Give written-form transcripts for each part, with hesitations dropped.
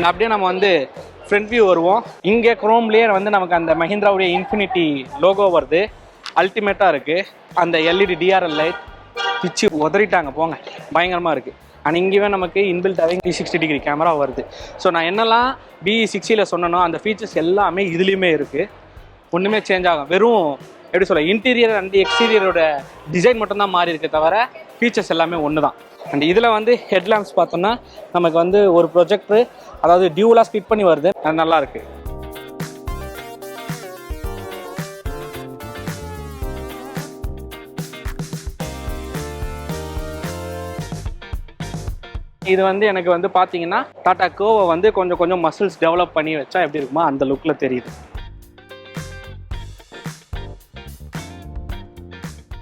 And அப்படியே நம்ம வந்து ஃப்ரண்ட் வியூ வருவோம். இங்கே குரோம்லேயே வந்து நமக்கு அந்த மஹிந்திராவுடைய இன்ஃபினிட்டி லோகோ வருது. அல்டிமேட்டாக இருக்குது. அந்த எல்இடி டிஆர்எல் லைட் பிச்சு உதறிட்டாங்க போங்க, பயங்கரமாக இருக்குது. அண்ட் இங்கேயே நமக்கு இன்பில்டாகவே 360 டிகிரி கேமரா வருது. ஸோ நான் என்னெல்லாம் BE60 சொன்னனோ அந்த ஃபீச்சர்ஸ் எல்லாமே இதுலேயுமே இருக்குது. ஒன்றுமே சேஞ்ச் ஆகும். வெறும் எப்படி சொல்ல, இன்டீரியர் அண்ட் எக்ஸ்டீரியரோட டிசைன் மட்டும்தான் மாறி இருக்கே தவிர ஃபீச்சர்ஸ் எல்லாமே ஒன்று தான். அண்ட் இதில் வந்து ஹெட்லாம்ப்ஸ் பார்த்தோம்னா நமக்கு வந்து ஒரு ப்ரொஜெக்டர், அதாவது டியூலாக ஸ்பிட் பண்ணி வருது. அது நல்லாயிருக்கு. இது வந்து எனக்கு வந்து பார்த்தீங்கன்னா டாடா கோவை வந்து கொஞ்சம் கொஞ்சம் மசில்ஸ் டெவலப் பண்ணி வச்சா எப்படி இருக்குமோ அந்த லுக்கில் தெரியுது.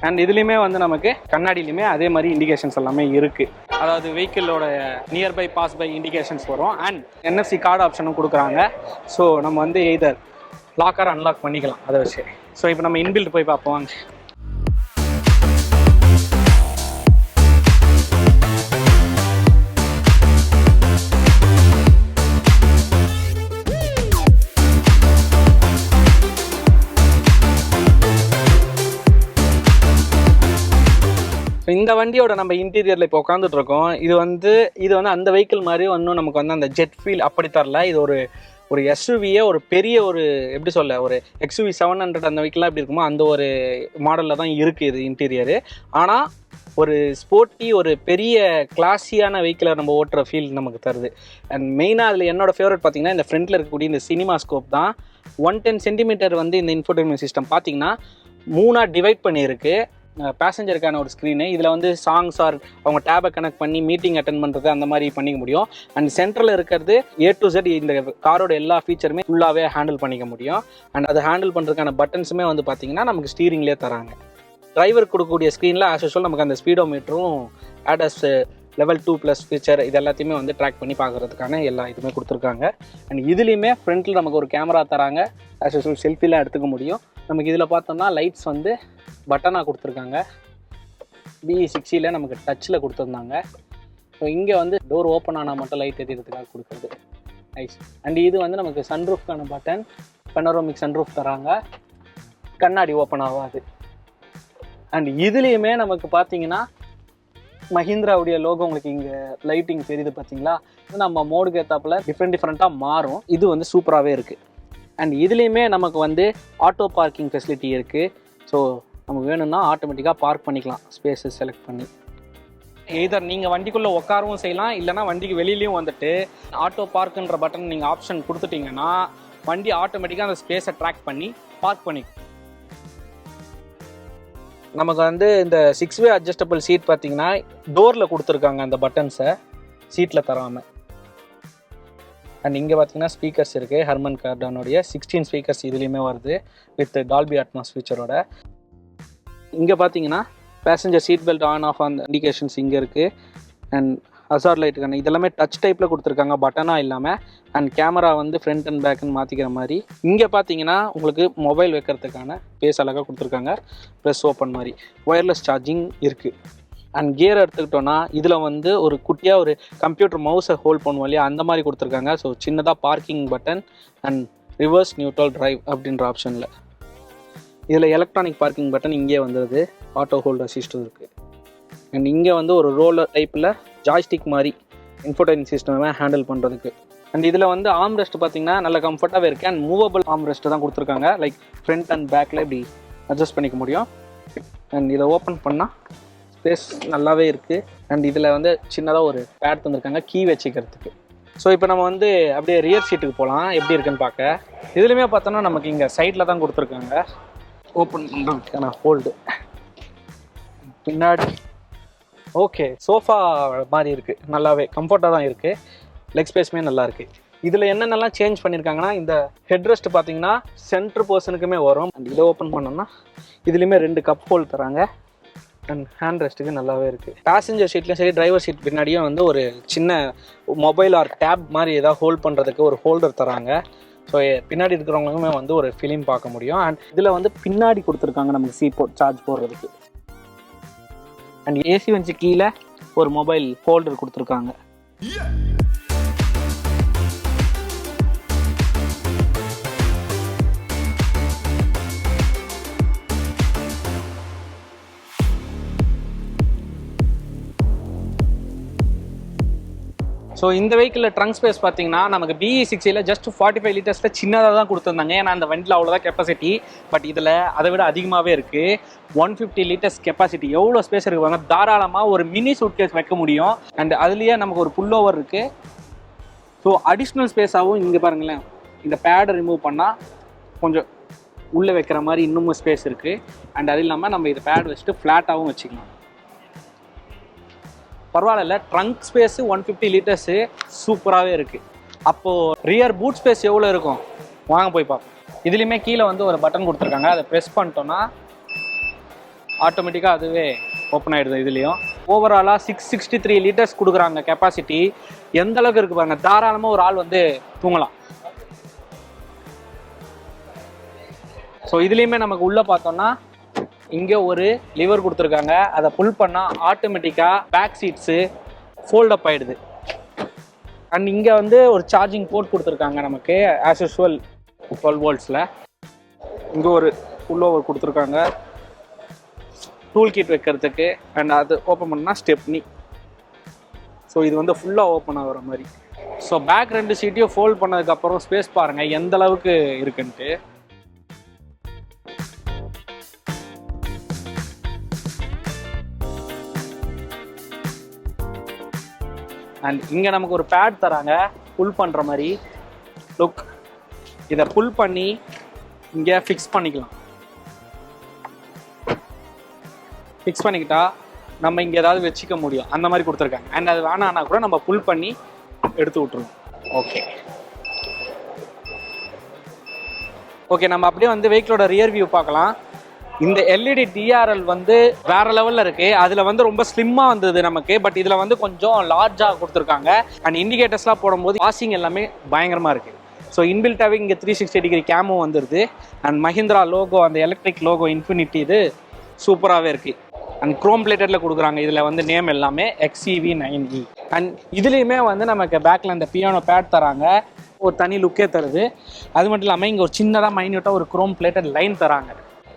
அண்ட் இதுலேயுமே வந்து நமக்கு கண்ணாடியிலுமே அதே மாதிரி இண்டிகேஷன்ஸ் எல்லாமே இருக்குது. அதாவது வெஹிக்கிளோட நியர்பை பாஸ் பை இண்டிகேஷன்ஸ் வரும். அண்ட் NFC கார்டு ஆப்ஷனும் கொடுக்குறாங்க. ஸோ நம்ம வந்து எய்தர் லாக்கர் அன்லாக் பண்ணிக்கலாம் அதை வச்சு. ஸோ இப்போ நம்ம இன்பில்ட் போய் பார்ப்போம். இந்த வண்டியோட நம்ம இன்டீரியரில் இப்போ உட்காந்துட்டு இருக்கோம். இது வந்து அந்த வெஹிக்கிள் மாதிரி ஒன்றும் நமக்கு வந்து அந்த ஜெட் ஃபீல் அப்படி தரல. இது ஒரு எஸ்யூவியே ஒரு பெரிய ஒரு எப்படி சொல்ல, ஒரு XUV 700 அந்த வெஹிக்கிள்லாம் எப்படி இருக்குமோ அந்த ஒரு மாடலில் தான் இருக்குது இது இன்டீரியரு. ஆனால் ஒரு ஸ்போர்ட்டி ஒரு பெரிய கிளாஸியான வெஹிக்கிளை நம்ம ஓட்டுற ஃபீல் நமக்கு தருது. அண்ட் மெயினாக அதில் என்னோடய ஃபேவரட் பார்த்தீங்கன்னா இந்த ஃப்ரண்ட்டில் இருக்கக்கூடிய இந்த சினிமா ஸ்கோப் தான். 110 சென்டிமீட்டர் வந்து இந்த இன்ஃபோடெயின்மென்ட் சிஸ்டம் பார்த்தீங்கன்னா 3ஆக டிவைட் பண்ணியிருக்கு. பேசஞ்சருக்கான ஒரு ஸ்க்ரீனு. இதில் வந்து சாங்ஸ் ஆர் அவங்க டேபை கனெக்ட் பண்ணி மீட்டிங் அட்டென்ட் பண்ணுறது அந்த மாதிரி பண்ணிக்க முடியும். அண்ட் சென்ட்ரலில் இருக்கிறது A to Z இந்த காரோட எல்லா ஃபீச்சருமே ஃபுல்லாகவே ஹேண்டில் பண்ணிக்க முடியும். அண்ட் அதை ஹேண்டில் பண்ணுறதுக்கான பட்டன்ஸுமே வந்து பார்த்திங்கன்னா நமக்கு ஸ்டீரிங்லேயே தராங்க. டிரைவர் கொடுக்கக்கூடிய ஸ்க்ரீனில் ஆஸ் யூஷுவல் நமக்கு அந்த ஸ்பீடோமீட்டரும் ADAS லெவல் 2+ ஃபீச்சர் இது எல்லாத்தையுமே வந்து ட்ராக் பண்ணி பார்க்குறதுக்கான எல்லா இதுவுமே கொடுத்துருக்காங்க. அண்ட் இதுலேயுமே ஃப்ரண்ட்டில் நமக்கு ஒரு கேமரா தராங்க. ஆஸ் யூஷுவல் செல்ஃபிலாம் எடுத்துக்க முடியும். நமக்கு இதில் பார்த்தோம்னா லைட்ஸ் வந்து பட்டனாக கொடுத்துருக்காங்க. BE60 நமக்கு டச்சில் கொடுத்துருந்தாங்க. ஸோ இங்கே வந்து டோர் ஓப்பன் ஆனால் மட்டும் லைட் எரியறதுக்காக கொடுக்குறது நைஸ். அண்ட் இது வந்து நமக்கு சன்ரூஃப்கான பட்டன், பெனரோமிக் சன்ரூஃப் தராங்க. கண்ணாடி ஓப்பன் ஆகாது. அண்ட் இதுலேயுமே நமக்கு பார்த்தீங்கன்னா மஹிந்திராவுடைய லோகோ உங்களுக்கு இங்கே லைட்டிங் தெரியுது பார்த்தீங்களா. இது நம்ம மோடுக்கு ஏற்றாப்புல டிஃப்ரெண்ட்டாக மாறும். இது வந்து சூப்பராகவே இருக்குது. அண்ட் இதுலேயுமே நமக்கு வந்து ஆட்டோ பார்க்கிங் ஃபெசிலிட்டி இருக்குது. ஸோ நமக்கு வேணும்னா ஆட்டோமேட்டிக்காக பார்க் பண்ணிக்கலாம் ஸ்பேஸை செலக்ட் பண்ணி. எய்தர் நீங்கள் வண்டிக்குள்ளே உட்காரவும் செய்யலாம், இல்லைனா வண்டிக்கு வெளியிலையும் வந்துட்டு ஆட்டோ பார்க்குன்ற பட்டன் நீங்கள் ஆப்ஷன் கொடுத்துட்டிங்கன்னா வண்டி ஆட்டோமேட்டிக்காக அந்த ஸ்பேஸை ட்ராக் பண்ணி பார்க் பண்ணிக்கும். நமக்கு வந்து இந்த 6-வே அட்ஜஸ்டபிள் சீட் பார்த்தீங்கன்னா டோரில் கொடுத்துருக்காங்க அந்த பட்டன்ஸை, சீட்டில் தராமல். அண்ட் இங்கே பார்த்தீங்கன்னா ஸ்பீக்கர்ஸ் இருக்குது. ஹர்மன் கார்டானுடைய 16 ஸ்பீக்கர்ஸ் இதுலேயுமே வருது வித் டால்பி அட்மாஸ் ஃபீச்சரோட. இங்கே பார்த்தீங்கன்னா passenger seat belt on off அந்த இண்டிகேஷன்ஸ் இங்கே இருக்குது. அண்ட் ஹசார்ட் லைட்டுக்கான இதெல்லாமே டச் டைப்பில் கொடுத்துருக்காங்க, பட்டனாக இல்லாமல். அண்ட் கேமரா வந்து ஃப்ரண்ட் அண்ட் பேக்குன்னு மாற்றிக்கிற மாதிரி. இங்கே பார்த்தீங்கன்னா உங்களுக்கு மொபைல் வைக்கிறதுக்கான பேஸ் அழகாக கொடுத்துருக்காங்க, ப்ரெஸ் ஓப்பன் மாதிரி. ஒயர்லெஸ் சார்ஜிங் இருக்குது. அண்ட் கியர் எடுத்துக்கிட்டோன்னா இதில் வந்து ஒரு குட்டியாக ஒரு கம்ப்யூட்டர் மவுஸை ஹோல்ட் பண்ணுவோம் இல்லையா, அந்த மாதிரி கொடுத்துருக்காங்க. ஸோ சின்னதாக parking button and reverse neutral drive அப்படின்ற ஆப்ஷனில். இதில் எலக்ட்ரானிக் பார்க்கிங் பட்டன் இங்கே வந்துடுது, ஆட்டோ ஹோல்ட் அசிஸ்டும் இருக்குது. அண்ட் இங்கே வந்து ஒரு ரோலர் டைப்பில் ஜாய்ஸ்டிக் மாதிரி இன்ஃபோடெயின்மென்ட் சிஸ்டமே ஹேண்டில் பண்ணுறதுக்கு. அண்ட் இதில் வந்து ஆர்ம் ரெஸ்ட் பார்த்திங்கன்னா நல்ல கம்ஃபர்ட்டாகவே இருக்குது. அண்ட் மூவபிள் ஆர்ம் ரெஸ்ட்டு தான் கொடுத்துருக்காங்க. லைக் ஃப்ரண்ட் அண்ட் பேக்கில் இப்படி அட்ஜஸ்ட் பண்ணிக்க முடியும். அண்ட் இதை ஓப்பன் பண்ணால் ஸ்பேஸ் நல்லாவே இருக்குது. அண்ட் இதில் வந்து சின்னதாக ஒரு பேட் தந்துருக்காங்க கீ வச்சுக்கிறதுக்கு. ஸோ இப்போ நம்ம வந்து அப்படியே ரியர் சீட்டுக்கு போகலாம், எப்படி இருக்குன்னு பார்க்க. இதுலையுமே பார்த்தோன்னா நமக்கு இங்கே சைடில் தான் கொடுத்துருக்காங்க ஓப்பன் பண்ணுறதுக்கான ஹோல்டு. பின்னாடி ஓகே சோஃபா மாதிரி இருக்குது, நல்லாவே கம்ஃபர்ட்டாக தான் இருக்குது. லெக் ஸ்பேஸுமே நல்லா இருக்குது. இதில் என்னென்னலாம் சேஞ்ச் பண்ணியிருக்காங்கன்னா இந்த ஹெட்ரெஸ்ட் பார்த்தீங்கன்னா சென்ட்ரு பர்சனுக்குமே வரும். அண்ட் இதை ஓப்பன் பண்ணோம்னா இதுலேயுமே 2 கப் ஹோல்ட் தராங்க. அண்ட் ஹேண்ட் ரெஸ்ட்டுக்கு நல்லாவே இருக்குது. பேசஞ்சர் சீட்லையும் சரி டிரைவர் சீட் பின்னாடியும் வந்து ஒரு சின்ன மொபைல் ஆர் டேப் மாதிரி ஏதாவது ஹோல்ட் பண்ணுறதுக்கு ஒரு ஹோல்டர் தராங்க. ஸோ பின்னாடி இருக்கிறவங்களுக்குமே வந்து ஒரு ஃபிலிம் பார்க்க முடியும். அண்ட் இதில் வந்து பின்னாடி கொடுத்துருக்காங்க நமக்கு சீட் சார்ஜ் போடுறதுக்கு. அண்ட் ஏசி வச்சு கீழே ஒரு மொபைல் ஹோல்டர் கொடுத்துருக்காங்க. ஸோ இந்த வெஹிக்கிளில் ட்ரங்க் ஸ்பேஸ் பார்த்தீங்கன்னா நமக்கு BE60 ஜஸ்ட் 45 லிட்டர்ஸில் சின்னதாக தான் கொடுத்துருந்தாங்க. ஏன்னா அந்த வண்டியில் அவ்வளோதான் கெப்பாசிட்டி. பட் இதில் அதை விட அதிகமாகவே இருக்குது. 150 லிட்டர்ஸ் கெப்பாசிட்டி. எவ்வளோ ஸ்பேஸ் இருக்குவாங்க, தாராளமாக ஒரு மினி சூட்கேஸ் வைக்க முடியும். அண்ட் அதுலேயே நமக்கு ஒரு புல் ஓவர் இருக்குது. ஸோ அடிஷ்னல் ஸ்பேஸாகவும் இங்கே பாருங்களேன், இந்த பேடை ரிமூவ் பண்ணால் கொஞ்சம் உள்ளே வைக்கிற மாதிரி இன்னமும் ஸ்பேஸ் இருக்குது. அண்ட் அது இல்லாமல் நம்ம இது பேட் வச்சுட்டு ஃப்ளாட்டாகவும் வச்சுக்கலாம். பரவாயில்ல, ட்ரங்க் ஸ்பேஸு 150 லிட்டர்ஸு சூப்பராகவே இருக்குது. அப்போது ரியர் பூட் ஸ்பேஸ் எவ்வளோ இருக்கும் வாங்க போய் பார்ப்போம். இதுலேயுமே கீழே வந்து ஒரு பட்டன் கொடுத்துருக்காங்க. அதை ப்ரெஸ் பண்ணிட்டோன்னா ஆட்டோமேட்டிக்காக அதுவே ஓப்பன் ஆகிடுது. இதுலேயும் ஓவராலாக 663 லிட்டர்ஸ் கொடுக்குறாங்க கெப்பாசிட்டி. எந்த அளவுக்கு இருக்குது பாருங்க, தாராளமாக ஒரு ஆள் வந்து தூங்கலாம். ஸோ இதுலேயுமே நமக்கு உள்ளே பார்த்தோம்னா இங்கே ஒரு லிவர் கொடுத்துருக்காங்க. அதை புல் பண்ணால் ஆட்டோமேட்டிக்காக பேக் சீட்ஸு ஃபோல்டப் ஆகிடுது. அண்ட் இங்கே வந்து ஒரு சார்ஜிங் போர்ட் கொடுத்துருக்காங்க நமக்கு ஆஸ் யூஸ்வல் 12 வோல்ட்ஸில். இங்கே ஒரு புல் ஓவர் கொடுத்துருக்காங்க டூல் கிட் வைக்கிறதுக்கு. அண்ட் அது ஓப்பன் பண்ணால் ஸ்டெப்னி. ஸோ இது வந்து ஃபுல்லாக ஓப்பன் ஆகிற மாதிரி. ஸோ பேக் 2 சீட்டையும் ஃபோல்ட் பண்ணதுக்கப்புறம் ஸ்பேஸ் பாருங்கள் எந்த அளவுக்கு இருக்குன்ட்டு. அண்ட் இங்கே நமக்கு ஒரு பேட் தராங்க புல் பண்ணுற மாதிரி. லுக், இதை புல் பண்ணி இங்கே ஃபிக்ஸ் பண்ணிக்கலாம். ஃபிக்ஸ் பண்ணிக்கிட்டா நம்ம இங்கே ஏதாவது வச்சுக்க முடியும், அந்த மாதிரி கொடுத்துருக்காங்க. அண்ட் அது வேணான்னா கூட நம்ம புல் பண்ணி எடுத்து விட்ருவோம். ஓகே, நம்ம அப்படியே வந்து வெஹிக்கிளோட ரியர் வியூ பார்க்கலாம். இந்த LED DRL வந்து வேற லெவலில் இருக்குது. அதில் வந்து ரொம்ப ஸ்லிம்மாக வந்தது நமக்கு. பட் இதில் வந்து கொஞ்சம் லார்ஜாக கொடுத்துருக்காங்க. அண்ட் இண்டிகேட்டர்ஸ்லாம் போடும்போது வாஷிங் எல்லாமே பயங்கரமாக இருக்குது. ஸோ இன்பில்ட்டாகவே இங்கே 360 டிகிரி கேமும் வந்துடுது. அண்ட் மஹிந்திரா லோகோ, அந்த எலக்ட்ரிக் லோகோ இன்ஃபினிட்டி, இது சூப்பராகவே இருக்குது. அண்ட் க்ரோம் பிளேட்டடில் கொடுக்குறாங்க. இதில் வந்து நேம் எல்லாமே XEV9E. அண்ட் இதுலேயுமே வந்து நமக்கு பேக்கில் அந்த பியானோ பேட் தராங்க. ஒரு தனி லுக்கே தருது. அது மட்டும் இல்லாமல் இங்கே ஒரு சின்னதாக மைன்யூட்டாக ஒரு க்ரோம் பிளேட்டட் லைன் தராங்க.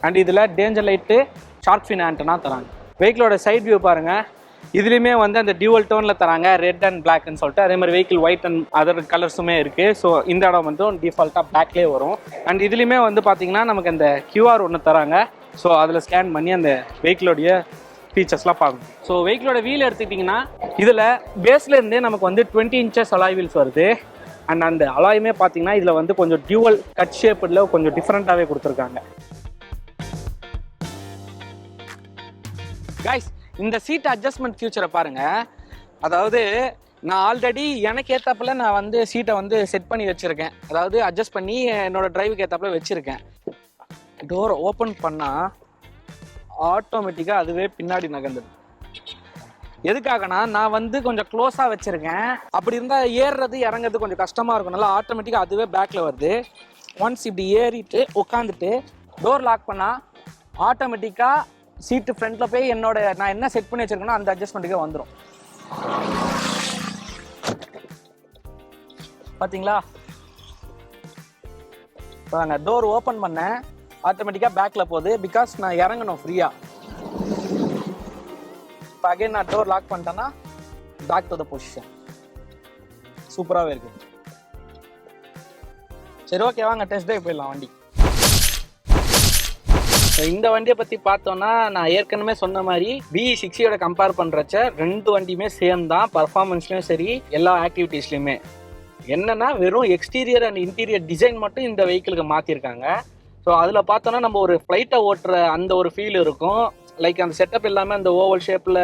அண்ட் இதில் danger light, shark fin antenna தராங்க. வெஹிக்கிளோட சைட் வியூ பாருங்கள். இதுலேயுமே வந்து அந்த டியூவல் டோனில் தராங்க, ரெட் அண்ட் பிளாக்னு சொல்லிட்டு. அதே மாதிரி வெஹிக்கிள் ஒயிட் அண்ட் அதர் கலர்ஸுமே இருக்குது. ஸோ இந்த இடம் வந்து டிஃபால்ட்டாக பிளாக்லேயே வரும். அண்ட் இதுலேயுமே வந்து பார்த்திங்கன்னா நமக்கு அந்த QR ஒன்று தராங்க. ஸோ அதில் ஸ்கேன் பண்ணி அந்த வெஹிக்கிளோடைய ஃபீச்சர்ஸ்லாம் பார்க்கணும். ஸோ வெஹிக்கிளோட வீல் எடுத்துக்கிட்டிங்கன்னா இதில் பேஸ்லேருந்தே நமக்கு வந்து 20 இன்ச்சஸ் அலாய் வீல்ஸ் வருது. அண்ட் அந்த அலாயுமே பார்த்தீங்கன்னா இதில் வந்து கொஞ்சம் டியூவல் கட் ஷேப்பில் கொஞ்சம் டிஃப்ரெண்ட்டாகவே கொடுத்துருக்காங்க. கைஸ், இந்த சீட் அட்ஜஸ்ட்மெண்ட் ஃபியூச்சரை பாருங்கள். அதாவது நான் ஆல்ரெடி எனக்கு ஏற்றாப்புல நான் வந்து சீட்டை வந்து செட் பண்ணி வச்சுருக்கேன். அதாவது அட்ஜஸ்ட் பண்ணி என்னோடய டிரைவுக்கு ஏற்றாப்புல வச்சுருக்கேன். டோரை ஓப்பன் பண்ணால் ஆட்டோமேட்டிக்காக அதுவே பின்னாடி நகர்ந்துடும். எதுக்காகனா நான் வந்து கொஞ்சம் க்ளோஸாக வச்சுருக்கேன். அப்படி இருந்தால் ஏறுறது இறங்குறது கொஞ்சம் கஷ்டமாக இருக்கும். நல்லா ஆட்டோமேட்டிக்காக அதுவே பேக்கில் வருது. ஒன்ஸ் இப்படி ஏறிட்டு உட்காந்துட்டு டோர் லாக் பண்ணால் ஆட்டோமேட்டிக்காக சீட்டு ஃப்ரண்ட்டில் போய் நான் என்ன செட் பண்ணி வச்சுருக்கேனோ அந்த அட்ஜஸ்ட்மெண்ட்டுக்கே வந்துடும். பார்த்தீங்களா? இப்போ நான் டோர் ஓப்பன் பண்ணேன், ஆட்டோமேட்டிக்காக பேக்கில் போகுது. பிகாஸ் நான் இறங்கணும் ஃப்ரீயாக. இப்போ அகைன் நான் டோர் லாக் பண்ணிட்டேன்னா பேக் டு த பொசிஷன். சூப்பராகவே இருக்குது. சரி, ஓகே, வாங்க டெஸ்ட் ட்ரைவ் போயிடலாம் வண்டி. இந்த வண்டியை பற்றி பார்த்தோன்னா நான் ஏற்கனவே சொன்ன மாதிரி BE60 கம்பேர் பண்ணுறச்ச 2 வண்டியுமே சேம் தான். பர்ஃபார்மன்ஸ்லையும் சரி, எல்லா ஆக்டிவிட்டீஸ்லையுமே. என்னன்னா வெறும் எக்ஸ்டீரியர் அண்ட் இன்டீரியர் டிசைன் மட்டும் இந்த வெஹிக்கிளுக்கு மாற்றிருக்காங்க. ஸோ அதில் பார்த்தோன்னா நம்ம ஒரு ஃப்ளைட்டை ஓட்டுற அந்த ஒரு ஃபீல் இருக்கும். லைக் அந்த செட்டப் எல்லாமே அந்த ஓவல் ஷேப்பில்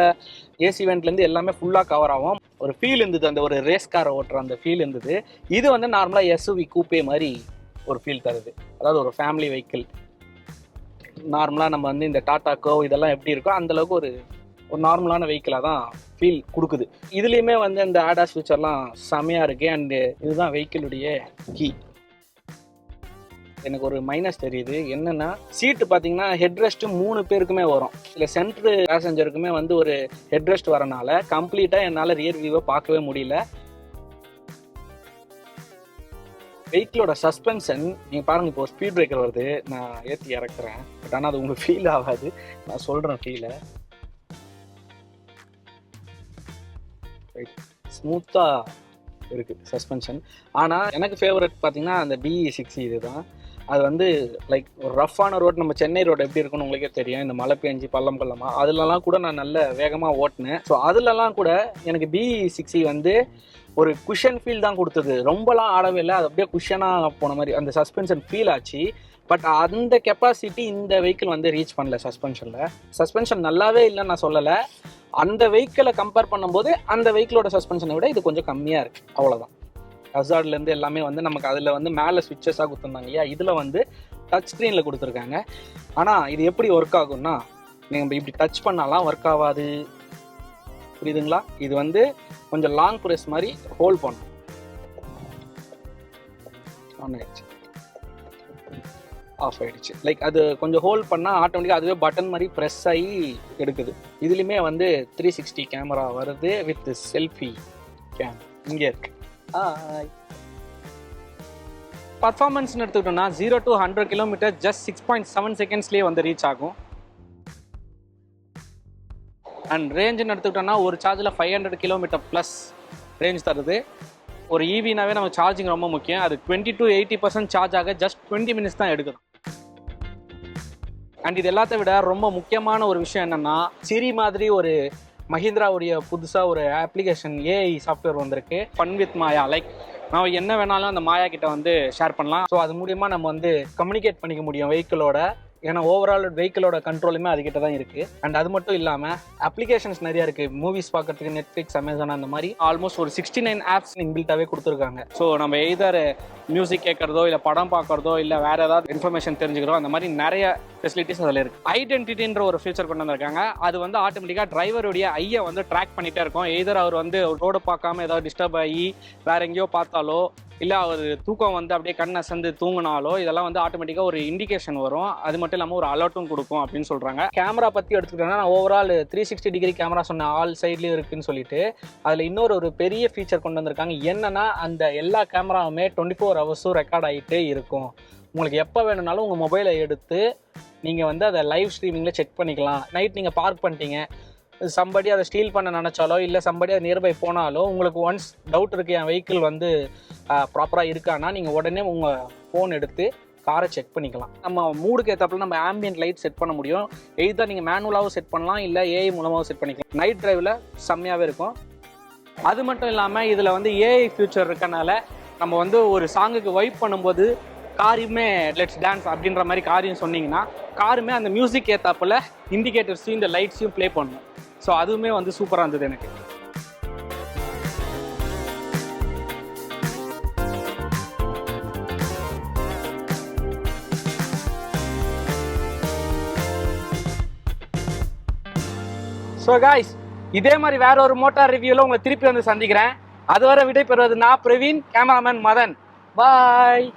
ஏசி வெண்ட்லேருந்து எல்லாமே ஃபுல்லாக கவர் ஆகும். ஒரு ஃபீல் இருந்தது, அந்த ஒரு ரேஸ் காரை ஓட்டுற அந்த ஃபீல் இருந்தது. இது வந்து நார்மலாக SUV கூப்பே மாதிரி ஒரு ஃபீல் தருது. அதாவது ஒரு ஃபேமிலி வெஹிக்கிள். நார்மலாக நம்ம வந்து இந்த டாட்டாக்கோ இதெல்லாம் எப்படி இருக்கோ அந்தளவுக்கு ஒரு நார்மலான வெஹிக்கிளாக தான் ஃபீல் கொடுக்குது. இதுலேயுமே வந்து இந்த ADAS ஃபீச்சர்லாம் செமையாக இருக்குது. அண்டு இதுதான் வெஹிக்கிளுடைய கீ. எனக்கு ஒரு மைனஸ் தெரியுது என்னென்னா, சீட்டு பார்த்தீங்கன்னா ஹெட்ரெஸ்ட்டு 3 பேருக்குமே வரும். இல்லை சென்ட்ரு பேசஞ்சருக்குமே வந்து ஒரு ஹெட்ரெஸ்ட் வரனால கம்ப்ளீட்டாக என்னால் ரியர் வியூவை பார்க்கவே முடியல. வெஹிக்கிளோட சஸ்பென்ஷன் நீங்கள் பாருங்கள். இப்போ ஸ்பீட் பிரேக்கர் வருது, நான் ஏற்றி இறக்குறேன். பட் ஆனால் அது உங்களுக்கு ஃபீல் ஆகாது. நான் சொல்கிறேன் ஃபீலை. ஸ்மூத்தாக இருக்குது சஸ்பென்ஷன். ஆனால் எனக்கு ஃபேவரட் பார்த்தீங்கன்னா அந்த BE60 இதுதான். அது வந்து லைக் ஒரு ரஃப்பான ரோட், நம்ம சென்னை ரோடு எப்படி இருக்குன்னு உங்களுக்கே தெரியும், இந்த மழை பெஞ்சு பள்ளமாக அதுலலாம் கூட நான் நல்ல வேகமாக ஓட்டினேன். ஸோ அதுலலாம் கூட எனக்கு BE60 வந்து ஒரு குஷன் ஃபீல் தான் கொடுத்தது. ரொம்பலாம் ஆடவே இல்லை, அது அப்படியே குஷனாக போன மாதிரி அந்த சஸ்பென்ஷன் ஃபீல் ஆச்சு. பட் அந்த கெப்பாசிட்டி இந்த வெஹிக்கிள் வந்து ரீச் பண்ணல. சஸ்பென்ஷன் நல்லாவே இல்லைன்னு நான் சொல்லலை. அந்த வெஹிக்கிளை கம்பேர் பண்ணும்போது அந்த வெஹிக்கிளோட சஸ்பென்ஷனை விட இது கொஞ்சம் கம்மியாக இருக்குது, அவ்வளோதான். ஹசார்ட்லேருந்து எல்லாமே வந்து நமக்கு அதில் வந்து மேலே ஸ்விட்சஸாக கொடுத்துருந்தாங்க இல்லையா, இதில் வந்து டச் ஸ்க்ரீனில் கொடுத்துருக்காங்க. ஆனால் இது எப்படி ஒர்க் ஆகும்னா, நீங்கள் இப்படி டச் பண்ணாலாம் ஒர்க் ஆகாது, புரியுதுங்களா? இது வந்து கொஞ்சம் லாங் ப்ரெஸ் மாதிரி ஹோல்ட் பண்ணும். ஆன் ஆயிடுச்சு, ஆஃப் ஆகிடுச்சு. லைக் அது கொஞ்சம் ஹோல்ட் பண்ணால் ஆட்டோமேட்டிக்காக அதுவே பட்டன் மாதிரி ப்ரெஸ் ஆகி எடுக்குது. இதுலேயுமே வந்து 360 கேமரா வருது வித் செல்ஃபி கேம் இங்கே இருக்குது. பர்ஃபார்மன்ஸ்னு எடுத்துக்கிட்டோம்னா 0 to 100 கிலோமீட்டர் ஜஸ்ட் 6.7 செகண்ட்ஸ்லேயே வந்து ரீச் ஆகும். அண்ட் ரேஞ்சுன்னு எடுத்துக்கிட்டோம்னா ஒரு சார்ஜில் 500 கிலோமீட்டர் ப்ளஸ் ரேஞ்ச் தருது. ஒரு ஈவினாவே நம்ம சார்ஜிங் ரொம்ப முக்கியம். அது 20 to 80% சார்ஜ் ஆக ஜஸ்ட் 20 மினிட்ஸ் தான் எடுக்குது. அண்ட் இது எல்லாத்த விட ரொம்ப முக்கியமான ஒரு விஷயம் என்னென்னா, சிரி மாதிரி ஒரு மஹிந்திராவுடைய புதுசாக ஒரு அப்ளிகேஷன் AI சாஃப்ட்வேர் வந்திருக்கு, ஃபன் வித் மாயா. லைக் நம்ம என்ன வேணாலும் அந்த மாயா கிட்ட வந்து ஷேர் பண்ணலாம். ஸோ அது மூலியமாக நம்ம வந்து கம்யூனிகேட் பண்ணிக்க முடியும் வெஹிக்கிளோட. ஏன்னா ஓவரால் வெஹிக்கிளோட கண்ட்ரோலுமே அதுக்கிட்ட தான் இருக்குது. அண்ட் அது மட்டும் இல்லாமல் அப்ளிகேஷன்ஸ் நிறையா இருக்குது. மூவிஸ் பார்க்கறதுக்கு நெட்ஃப்ளிக்ஸ், அமேசான் அந்த மாதிரி ஆல்மோஸ்ட் ஒரு 69 ஆப்ஸ் இன்பில்ட்டாகவே கொடுத்துருக்காங்க. ஸோ நம்ம எய்தர் மியூசிக் கேட்குறதோ இல்லை படம் பார்க்குறதோ இல்லை வேறு ஏதாவது இன்ஃபர்மேஷன் தெரிஞ்சுக்கிறோம், அந்த மாதிரி நிறைய ஃபெசிலிட்டிஸ் அதில் இருக்குது. ஐடென்டிட்டின்ற ஒரு ஃபீச்சர் கொண்டு வந்திருக்காங்க. அது வந்து ஆட்டோமேட்டிக்காக டிரைவருடைய ஐயை வந்து ட்ராக் பண்ணிகிட்டே இருக்கும். எய்தர் அவர் வந்து ரோடு பார்க்காம ஏதாவது டிஸ்டர்ப் ஆகி வேறு எங்கேயோ பார்த்தாலோ, இல்லை அவர் தூக்கம் வந்து அப்படியே கண் அசந்து தூங்கினாலோ, இதெல்லாம் வந்து ஆட்டோமேட்டிக்காக ஒரு இண்டிகேஷன் வரும். அது மட்டும் இல்லாமல் ஒரு அலர்ட்டும் கொடுக்கும் அப்படின்னு சொல்கிறாங்க. கேமரா பற்றி எடுத்துக்கிட்டோம்னா, நான் ஓவரால் 360 டிகிரி கேமரா சொன்ன ஆல் சைட்லேயும் இருக்குன்னு சொல்லிட்டு அதில் இன்னொரு ஒரு பெரிய ஃபீச்சர் கொண்டு வந்திருக்காங்க. என்னன்னா, அந்த எல்லா கேமராவுமே 24 ஹவர்ஸும் ரெக்கார்ட் ஆகிட்டே இருக்கும். உங்களுக்கு எப்போ வேணும்னாலும் உங்கள் மொபைலை எடுத்து நீங்கள் வந்து அதை லைவ் ஸ்ட்ரீமிங்கில் செக் பண்ணிக்கலாம். நைட் நீங்கள் பார்க் பண்ணிட்டீங்க, சம்படி அதை ஸ்டீல் பண்ண நினச்சாலோ இல்லை சம்படி அதை நியர்பை போனாலோ, உங்களுக்கு ஒன்ஸ் டவுட் இருக்குது என் வெஹிக்கிள் வந்து ப்ராப்பராக இருக்கான்னா, நீங்கள் உடனே உங்கள் ஃபோன் எடுத்து காரை செக் பண்ணிக்கலாம். நம்ம மூடுக்கு ஏற்றாப்புல நம்ம ஆம்பியன்ட் லைட் செட் பண்ண முடியும். எய்தர் நீங்கள் மேனுவலாகவும் செட் பண்ணலாம், இல்லை AI மூலமாகவும் செட் பண்ணிக்கலாம். நைட் டிரைவில் செம்மையாகவே இருக்கும். அது மட்டும் இல்லாமல் இதில் வந்து AI ஃபியூச்சர் இருக்கனால நம்ம வந்து ஒரு சாங்குக்கு வைப் பண்ணும்போது காரையுமே லெட்ஸ் டான்ஸ் அப்படின்ற மாதிரி காரையும் சொன்னீங்கன்னா, காருமே அந்த மியூசிக் ஏற்றாப்புல இண்டிகேட்டர்ஸையும் இந்த லைட்ஸையும் ப்ளே பண்ணணும். ஸோ அதுவுமே வந்து சூப்பராக இருந்தது எனக்கு. ஸோ காய்ஸ், இதே மாதிரி வேற ஒரு மோட்டார் ரிவ்யூவில் உங்களை திருப்பி வந்து சந்திக்கிறேன். அதுவரை விடை பெறுவது நான் பிரவீன், கேமராமேன் மதன். பாய்.